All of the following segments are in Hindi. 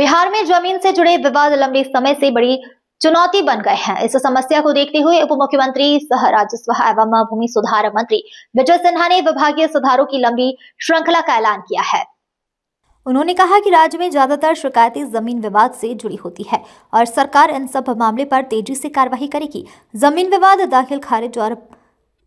बिहार में जमीन से जुड़े विवाद लंबे समय से बड़ी चुनौती बन गए हैं। इस समस्या को देखते हुए उप मुख्यमंत्री सह राजस्व एवं भूमि सुधार मंत्री विजय सिन्हा ने विभागीय सुधारों की लंबी श्रृंखला का ऐलान किया है। उन्होंने कहा कि राज्य में ज्यादातर शिकायतें जमीन विवाद से जुड़ी होती है और सरकार इन सब मामले पर तेजी से कार्रवाई करेगी। जमीन विवाद दाखिल खारिज और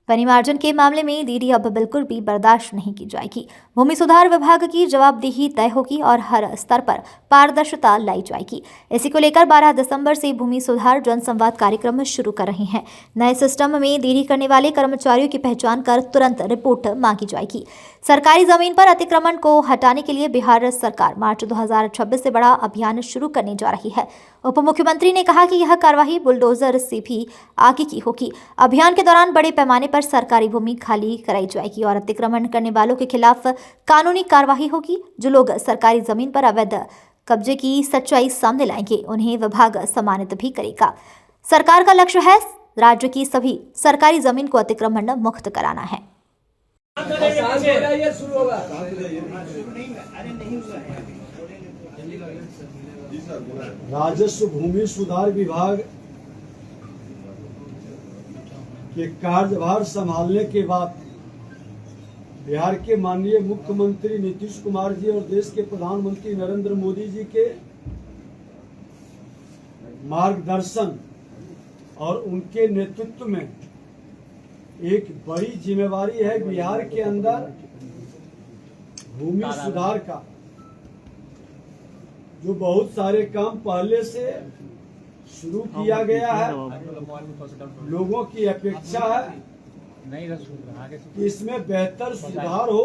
परिमार्जन के मामले में देरी अब बिल्कुल भी बर्दाश्त नहीं की जाएगी। भूमि सुधार विभाग की जवाबदेही तय होगी और हर स्तर पर पारदर्शिता लाई जाएगी। इसी को लेकर 12 दिसंबर से भूमि सुधार जनसंवाद कार्यक्रम शुरू कर रहे हैं। नए सिस्टम में देरी करने वाले कर्मचारियों की पहचान कर तुरंत रिपोर्ट मांगी जाएगी। सरकारी जमीन पर अतिक्रमण को हटाने के लिए बिहार सरकार मार्च 2026 से बड़ा अभियान शुरू करने जा रही है। उप मुख्यमंत्री ने कहा कि यह कार्यवाही बुलडोजर से भी आगे की होगी। अभियान के दौरान बड़े पैमाने पर सरकारी भूमि खाली कराई जाएगी और अतिक्रमण करने वालों के खिलाफ कानूनी कार्यवाही होगी। जो लोग सरकारी जमीन पर अवैध कब्जे की सच्चाई सामने लाएंगे उन्हें विभाग सम्मानित भी करेगा। सरकार का लक्ष्य है राज्य की सभी सरकारी जमीन को अतिक्रमण मुक्त कराना है। राजस्व भूमि सुधार विभाग के कार्यभार संभालने के बाद बिहार के माननीय मुख्यमंत्री नीतीश कुमार जी और देश के प्रधानमंत्री नरेंद्र मोदी जी के मार्गदर्शन और उनके नेतृत्व में एक बड़ी जिम्मेवारी है बिहार के अंदर भूमि सुधार का। जो बहुत सारे काम पहले से शुरू किया गया है, लोगों की अपेक्षा है कि इसमें बेहतर सुधार हो,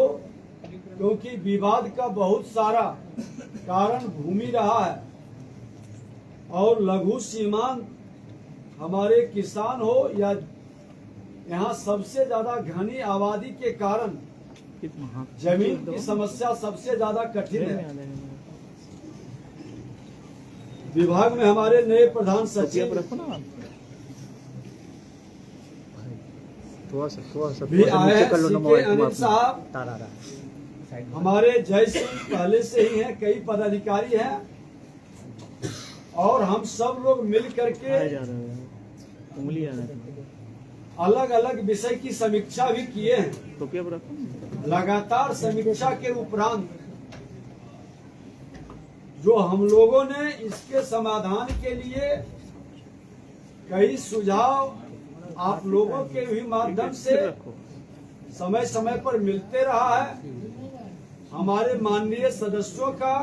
क्योंकि विवाद का बहुत सारा कारण भूमि रहा है और लघु सीमांत हमारे किसान हो या यहाँ सबसे ज्यादा घनी आबादी के कारण जमीन की समस्या सबसे ज्यादा कठिन है। विभाग में हमारे नए प्रधान सचिव भी आए हैं, अनिल साहब हमारे जय सिंह पहले से ही हैं, कई पदाधिकारी हैं और हम सब लोग मिल करके अलग अलग विषय की समीक्षा भी किए हैं। लगातार समीक्षा के उपरांत जो हम लोगों ने इसके समाधान के लिए कई सुझाव आप लोगों के भी माध्यम से समय समय पर मिलते रहा है। हमारे माननीय सदस्यों का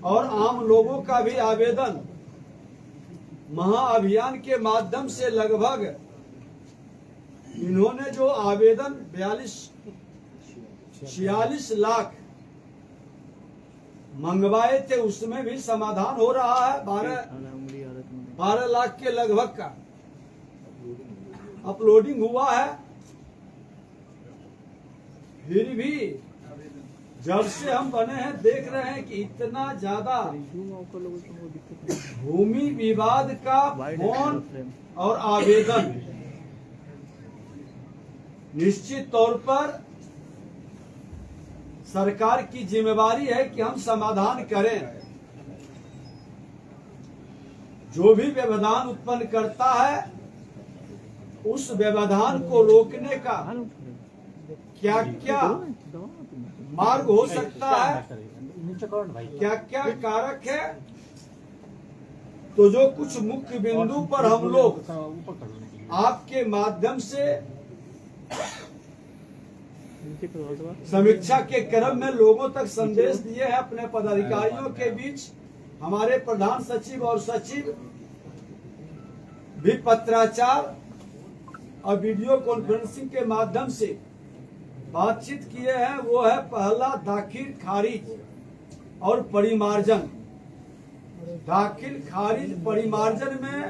और आम लोगों का भी आवेदन महाअभियान के माध्यम से लगभग इन्होंने जो आवेदन 46 लाख मंगवाए थे उसमें भी समाधान हो रहा है। 12 लाख के लगभग का अपलोडिंग हुआ है। फिर भी जब से हम बने हैं देख रहे हैं कि इतना ज्यादा भूमि विवाद का फोन और आवेदन, निश्चित तौर पर सरकार की जिम्मेवारी है कि हम समाधान करें। जो भी व्यवधान उत्पन्न करता है उस व्यवधान को रोकने का क्या क्या मार्ग हो सकता है, क्या क्या कारक है, तो जो कुछ मुख्य बिंदु पर हम लोग आपके माध्यम से समीक्षा के क्रम में लोगों तक संदेश दिए हैं। अपने पदाधिकारियों के बीच हमारे प्रधान सचिव और सचिव भी पत्राचार और वीडियो कॉन्फ्रेंसिंग के माध्यम से बातचीत किए हैं। वो है पहला दाखिल खारिज और परिमार्जन। दाखिल खारिज परिमार्जन में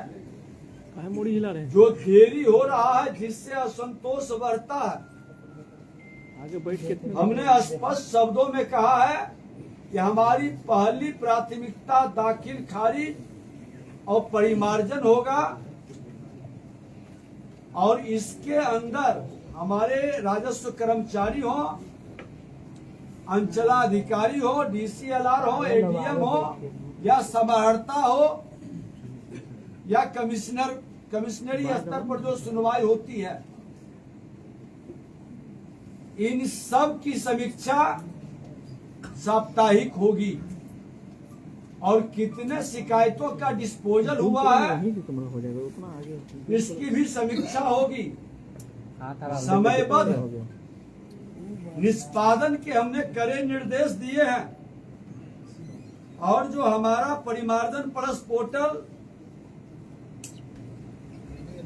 जो देरी हो रहा है जिससे असंतोष बढ़ता है, हमने स्पष्ट शब्दों में कहा है कि हमारी पहली प्राथमिकता दाखिल खारिज और परिमार्जन होगा और इसके अंदर हमारे राजस्व कर्मचारी हों अंचलाधिकारी हो, DCLR हो, ADM हो या समाहर्ता हो या कमिश्नरी स्तर पर जो सुनवाई होती है, इन सब की समीक्षा साप्ताहिक होगी और कितने शिकायतों का डिस्पोजल हुआ है इसकी भी समीक्षा होगी। समयबद्ध निष्पादन के हमने कड़े निर्देश दिए हैं और जो हमारा परिमार्जन प्लस पोर्टल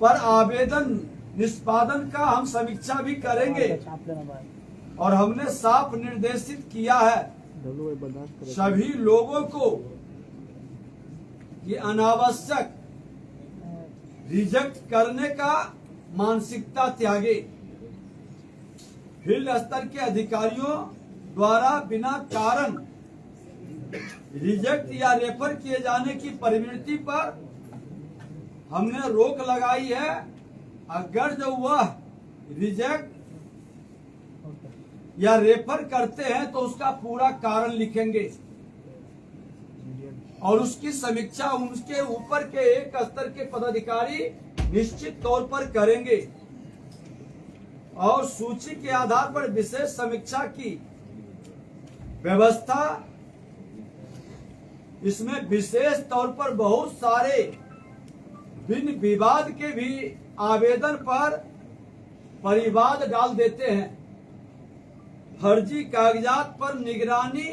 पर आवेदन निष्पादन का हम समीक्षा भी करेंगे और हमने साफ निर्देशित किया है सभी लोगों को कि अनावश्यक रिजेक्ट करने का मानसिकता त्यागे। फील्ड स्तर के अधिकारियों द्वारा बिना कारण रिजेक्ट या रेफर किए जाने की प्रवृत्ति पर हमने रोक लगाई है। अगर जो वह रिजेक्ट या रेफर करते हैं तो उसका पूरा कारण लिखेंगे और उसकी समीक्षा उनके ऊपर के एक स्तर के पदाधिकारी निश्चित तौर पर करेंगे और सूची के आधार पर विशेष समीक्षा की व्यवस्था। इसमें विशेष तौर पर बहुत सारे बिन विवाद के भी आवेदन पर परिवाद डाल देते हैं। फर्जी कागजात पर निगरानी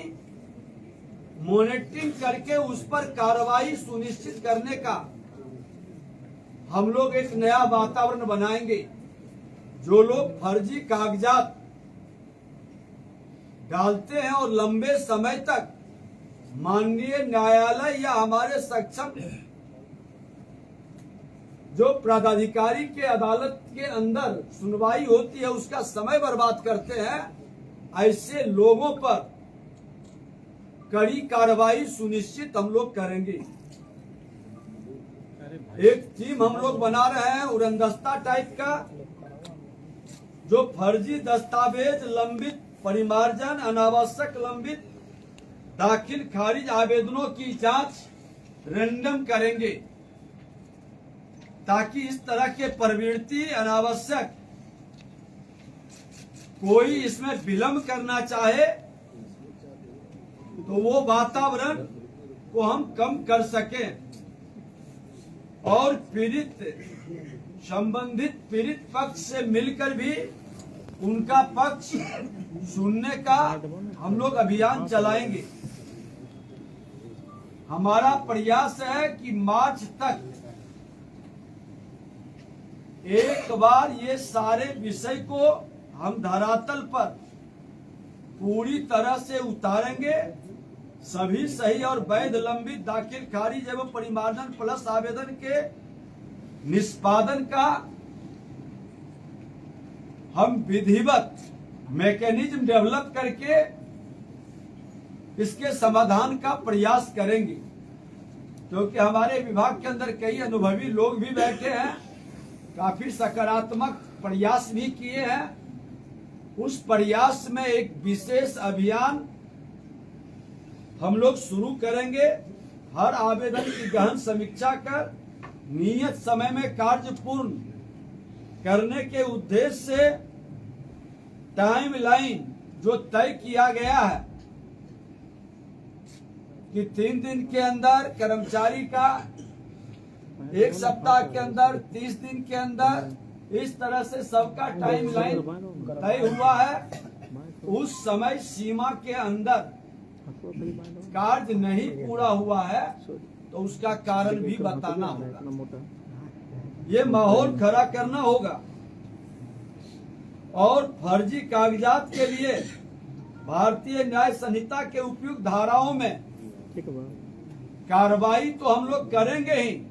मॉनिटरिंग करके उस पर कार्रवाई सुनिश्चित करने का हम लोग एक नया वातावरण बनाएंगे। जो लोग फर्जी कागजात डालते हैं और लंबे समय तक माननीय न्यायालय या हमारे सक्षम जो पदाधिकारी के अदालत के अंदर सुनवाई होती है उसका समय बर्बाद करते हैं, ऐसे लोगों पर कड़ी कार्रवाई सुनिश्चित हम लोग करेंगे। एक टीम हम लोग बना रहे हैं उड़नदस्ता टाइप का, जो फर्जी दस्तावेज लंबित परिमार्जन अनावश्यक लंबित दाखिल खारिज आवेदनों की जांच रैंडम करेंगे ताकि इस तरह के प्रवृत्ति अनावश्यक कोई इसमें विलंब करना चाहे तो वो वातावरण को हम कम कर सकें और संबंधित पीड़ित पक्ष से मिलकर भी उनका पक्ष सुनने का हम लोग अभियान चलाएंगे। हमारा प्रयास है कि मार्च तक एक बार ये सारे विषय को हम धरातल पर पूरी तरह से उतारेंगे। सभी सही और वैध लंबित दाखिल खारिज एवं परिमार्जन प्लस आवेदन के निष्पादन का हम विधिवत मैकेनिज्म डेवलप करके इसके समाधान का प्रयास करेंगे, क्योंकि हमारे विभाग के अंदर कई अनुभवी लोग भी बैठे हैं, काफी सकारात्मक प्रयास भी किए हैं। उस प्रयास में एक विशेष अभियान हम लोग शुरू करेंगे। हर आवेदन की गहन समीक्षा कर नियत समय में कार्य पूर्ण करने के उद्देश्य से टाइमलाइन जो तय किया गया है कि 3 दिन के अंदर कर्मचारी का, 1 सप्ताह के अंदर, 30 दिन के अंदर, इस तरह से सबका टाइमलाइन तय हुआ है। उस समय सीमा के अंदर कार्य नहीं पूरा हुआ है तो उसका कारण भी बताना होगा। ये माहौल खड़ा करना होगा और फर्जी कागजात के लिए भारतीय न्याय संहिता के उपयुक्त धाराओं में कार्रवाई तो हम लोग करेंगे ही,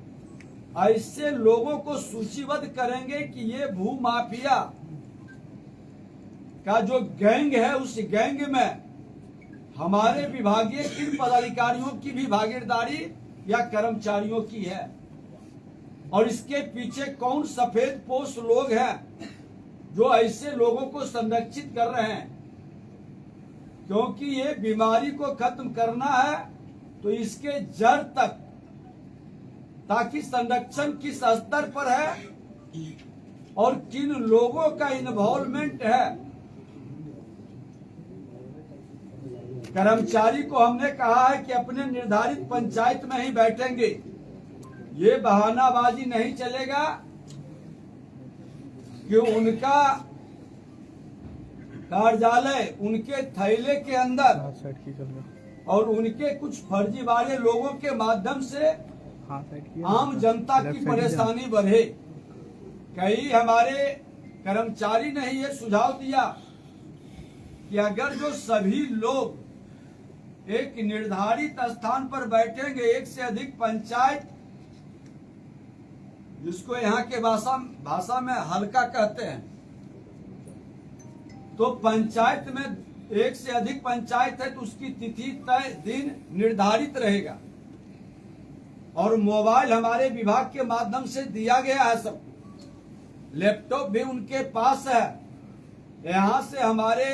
ऐसे लोगों को सूचीबद्ध करेंगे कि ये भू माफिया का जो गैंग है उस गैंग में हमारे विभागीय किन पदाधिकारियों की भी भागीदारी या कर्मचारियों की है और इसके पीछे कौन सफेद पोश लोग हैं जो ऐसे लोगों को संरक्षित कर रहे हैं। क्योंकि ये बीमारी को खत्म करना है तो इसके जड़ तक, ताकि संरक्षण किस स्तर पर है और किन लोगों का इन्वॉल्वमेंट है। कर्मचारी को हमने कहा है कि अपने निर्धारित पंचायत में ही बैठेंगे। ये बहानाबाजी नहीं चलेगा कि उनका कार्यालय उनके थैले के अंदर और उनके कुछ फर्जीवाड़े लोगों के माध्यम से आम जनता की परेशानी बढ़े। कई हमारे कर्मचारी ने ये सुझाव दिया कि अगर जो सभी लोग एक निर्धारित स्थान पर बैठेंगे, एक से अधिक पंचायत, जिसको यहाँ के भाषा में हल्का कहते हैं, तो पंचायत में एक से अधिक पंचायत है तो उसकी तिथि तय दिन निर्धारित रहेगा और मोबाइल हमारे विभाग के माध्यम से दिया गया है। सब लैपटॉप भी उनके पास है। यहाँ से हमारे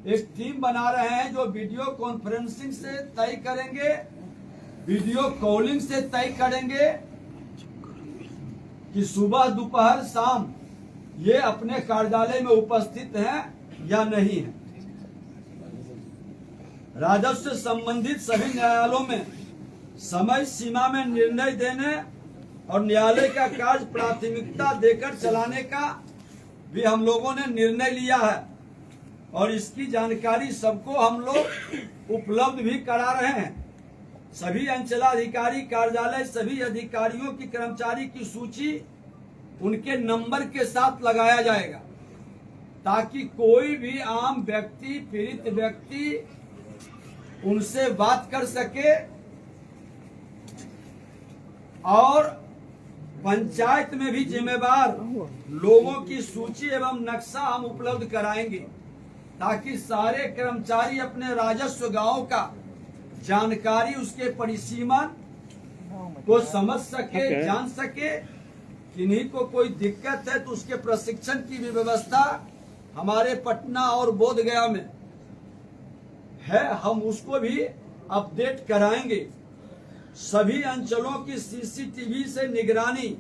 एक टीम बना रहे हैं जो वीडियो कॉन्फ्रेंसिंग से तय करेंगे, वीडियो कॉलिंग से तय करेंगे कि सुबह दोपहर शाम ये अपने कार्यालय में उपस्थित हैं या नहीं है। राजस्व से संबंधित सभी न्यायालयों में समय सीमा में निर्णय देने और न्यायालय का कार्य प्राथमिकता देकर चलाने का भी हम लोगों ने निर्णय लिया है और इसकी जानकारी सबको हम लोग उपलब्ध भी करा रहे हैं। सभी अंचलाधिकारी कार्यालय, सभी अधिकारियों की कर्मचारी की सूची उनके नंबर के साथ लगाया जाएगा ताकि कोई भी आम व्यक्ति, पीड़ित व्यक्ति उनसे बात कर सके और पंचायत में भी जिम्मेदार लोगों की सूची एवं नक्शा हम उपलब्ध कराएंगे ताकि सारे कर्मचारी अपने राजस्व गांव का जानकारी, उसके परिसीमन को समझ सके, जान सके। किन्हीं को कोई दिक्कत है तो उसके प्रशिक्षण की भी व्यवस्था हमारे पटना और बोधगया में है, हम उसको भी अपडेट कराएंगे। सभी अंचलों की सीसीटीवी से निगरानी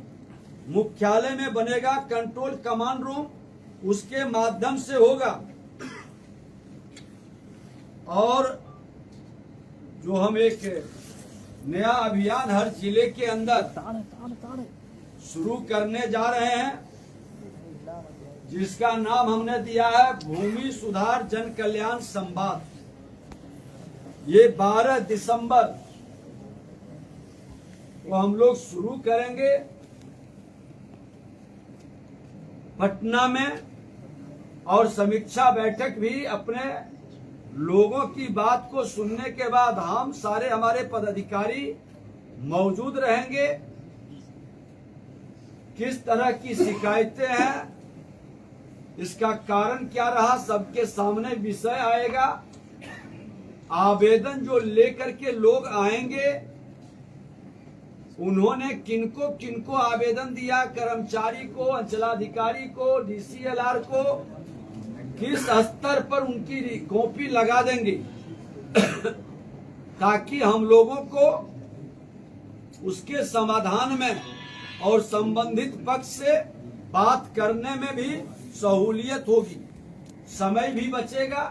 मुख्यालय में बनेगा, कंट्रोल कमांड रूम उसके माध्यम से होगा। और जो हम एक नया अभियान हर जिले के अंदर शुरू करने जा रहे हैं, जिसका नाम हमने दिया है भूमि सुधार जन कल्याण संवाद। ये 12 दिसंबर को हम लोग शुरू करेंगे पटना में और समीक्षा बैठक भी अपने लोगों की बात को सुनने के बाद हम सारे हमारे पदाधिकारी मौजूद रहेंगे। किस तरह की शिकायतें हैं, इसका कारण क्या रहा, सबके सामने विषय आएगा। आवेदन जो लेकर के लोग आएंगे, उन्होंने किनको किनको आवेदन दिया, कर्मचारी को, अंचलाधिकारी को, डीसीएलआर को, किस स्तर पर उनकी कॉपी लगा देंगे ताकि हम लोगों को उसके समाधान में और संबंधित पक्ष से बात करने में भी सहूलियत होगी, समय भी बचेगा,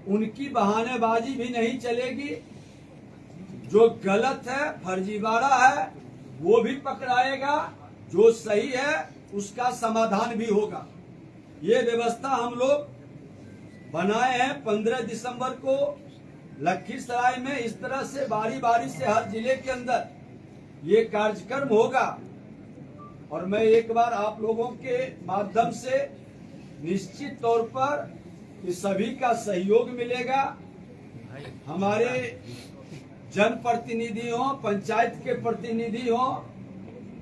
उनकी बहानेबाजी भी नहीं चलेगी। जो गलत है, फर्जीवाड़ा है, वो भी पकड़ाएगा, जो सही है उसका समाधान भी होगा। ये व्यवस्था हम लोग बनाए हैं। 15 दिसंबर को लखीसराय में इस तरह से बारी बारी से हर जिले के अंदर ये कार्यक्रम होगा और मैं एक बार आप लोगों के माध्यम से निश्चित तौर पर इस सभी का सहयोग मिलेगा। हमारे जनप्रतिनिधि हो, पंचायत के प्रतिनिधि हो,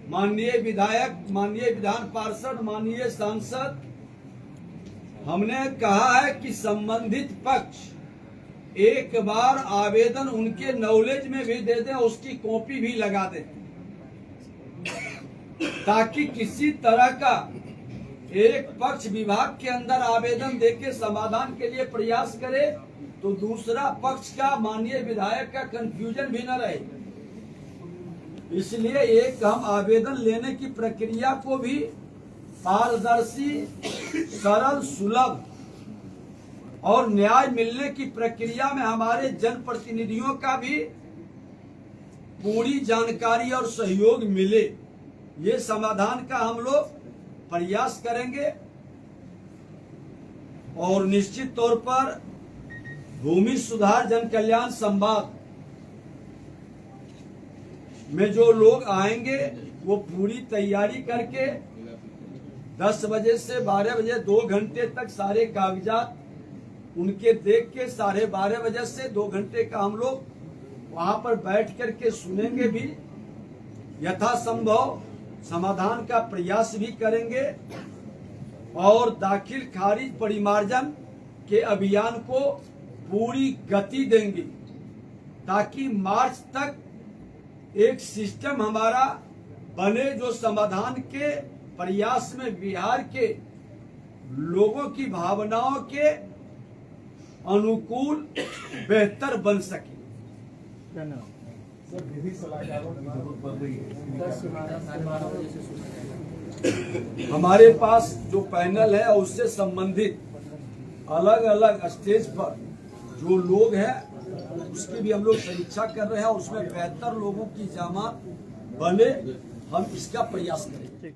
माननीय विधायक, माननीय विधान पार्षद, माननीय सांसद, हमने कहा है कि संबंधित पक्ष एक बार आवेदन उनके नॉलेज में भी दे दें, उसकी कॉपी भी लगा दें ताकि किसी तरह का एक पक्ष विभाग के अंदर आवेदन देके समाधान के लिए प्रयास करे तो दूसरा पक्ष का माननीय विधायक का कंफ्यूजन भी न रहे। इसलिए एक हम आवेदन लेने की प्रक्रिया को भी पारदर्शी, सरल, सुलभ और न्याय मिलने की प्रक्रिया में हमारे जनप्रतिनिधियों का भी पूरी जानकारी और सहयोग मिले, ये समाधान का हम लोग प्रयास करेंगे। और निश्चित तौर पर भूमि सुधार जन कल्याण संवाद में जो लोग आएंगे वो पूरी तैयारी करके 10 बजे से 12 बजे 2 घंटे तक सारे कागजात उनके देख के 12:30 बजे से 2 घंटे का हम लोग वहां पर बैठ करके सुनेंगे भी, यथासंभव समाधान का प्रयास भी करेंगे और दाखिल खारिज परिमार्जन के अभियान को पूरी गति देंगे ताकि मार्च तक एक सिस्टम हमारा बने जो समाधान के प्रयास में बिहार के लोगों की भावनाओं के अनुकूल बेहतर बन सके। हमारे पास जो पैनल है उससे संबंधित अलग अलग स्टेज पर जो लोग हैं उसकी भी हम लोग समीक्षा कर रहे हैं, उसमें बेहतर लोगों की जमात बने, हम इसका प्रयास करेंगे।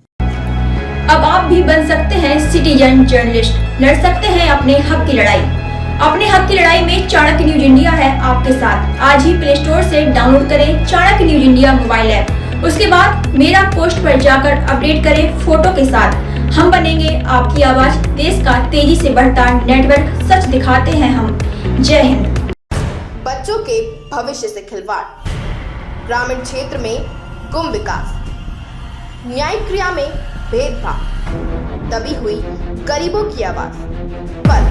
अब आप भी बन सकते हैं सिटीजन जर्नलिस्ट, लड़ सकते हैं अपने हक की लड़ाई। अपने हक की लड़ाई में चाणक्य न्यूज इंडिया है आपके साथ। आज ही प्ले स्टोर से डाउनलोड करें Chanakya news India mobile app. उसके बाद मेरा पोस्ट पर जाकर अपडेट करें फोटो के साथ। हम बनेंगे आपकी आवाज, देश का तेजी से बढ़ता नेटवर्क, सच दिखाते हैं हम। जय हिंद। बच्चों के भविष्य से खिलवाड़, ग्रामीण क्षेत्र में गुम विकास, न्यायिक क्रिया में भेदभाव, दबी हुई गरीबों की आवाज, पर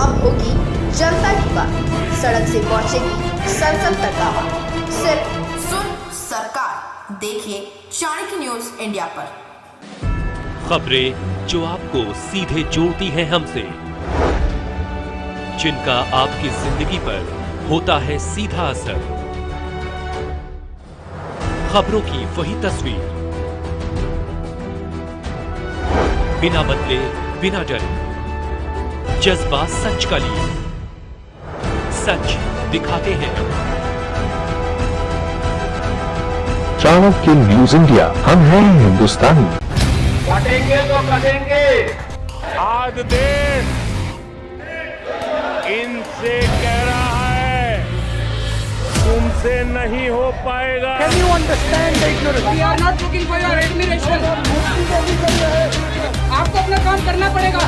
अब होगी जनता की बात। सड़क से पहुंचेगी संसद तक आवाज। सिर्फ सुन सरकार, देखिए चाणक्य न्यूज इंडिया पर। खबरें जो आपको सीधे जोड़ती हैं हमसे, जिनका आपकी जिंदगी पर होता है सीधा असर। खबरों की वही तस्वीर, बिना बदले, बिना डरे, जज्बा सच का लिए, सच दिखाते हैं। चाणक्य न्यूज इंडिया, हम हैं हिंदुस्तानी। कटेंगे तो कटेंगे। आज देश इनसे कह रहा है तुमसे नहीं हो पाएगा। Can you understand the ignorance? We are not looking for your admiration. आपको अपना काम करना पड़ेगा।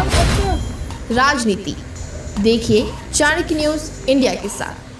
राजनीति देखिए चाणक्य न्यूज इंडिया के साथ।